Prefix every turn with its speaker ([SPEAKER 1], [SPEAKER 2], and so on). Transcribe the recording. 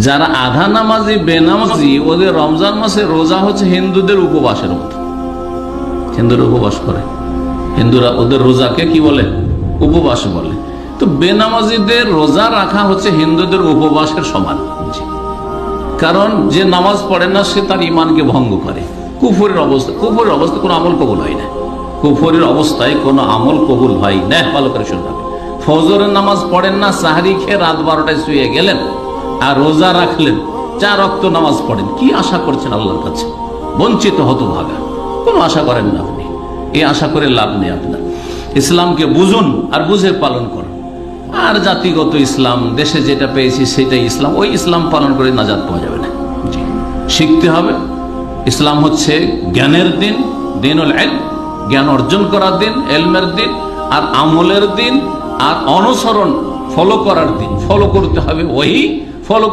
[SPEAKER 1] যারা আধা নামাজি বেনামাজি, ওদের রমজান মাসে রোজা হচ্ছে হিন্দুদের উপবাসের মতো। হিন্দুরা উপবাস করে, হিন্দুরা ওদের রোজাকে কি বলে? উপবাস বলে। তো বেনামাজিদের রোজা রাখা হচ্ছে হিন্দুদের উপবাসের সমান। কারণ যে নামাজ পড়ে না সে তার ইমানকে ভঙ্গ করে। কুফরের অবস্থা কোনো আমল কবুল হয় না। কুফরের অবস্থায় কোনো আমল কবুল হয় না। ভালো করে শুনতে হবে। ফজরের নামাজ পড়েন না, সাহারি খেয়ে রাত 12টায় শুয়ে গেলেন আর রোজা রাখলেন, 4 ওয়াক্ত নামাজ পড়েন, কি আশা করছেন আল্লাহর কাছে? বঞ্চিত হতভাগা। কোনো আশা করেন না আপনি, এই আশা করে লাভ নেই আপনার। ইসলামকে বুঝুন আর বুঝে পালন করুন। আর জাতিগত ইসলাম, দেশে যেটা পেয়েছি সেটাই ইসলাম, ওই ইসলাম পালন করে নাজাত পাওয়া যাবে না। শিখতে হবে। ইসলাম হচ্ছে জ্ঞানের দিন, দিনুল ইলম, জ্ঞান অর্জন করার দিন, ইলমের দিন, আর আমলের দিন, আর অনুসরণ ফলো করার দিন। ফলো করতে হবে, ওই ফলো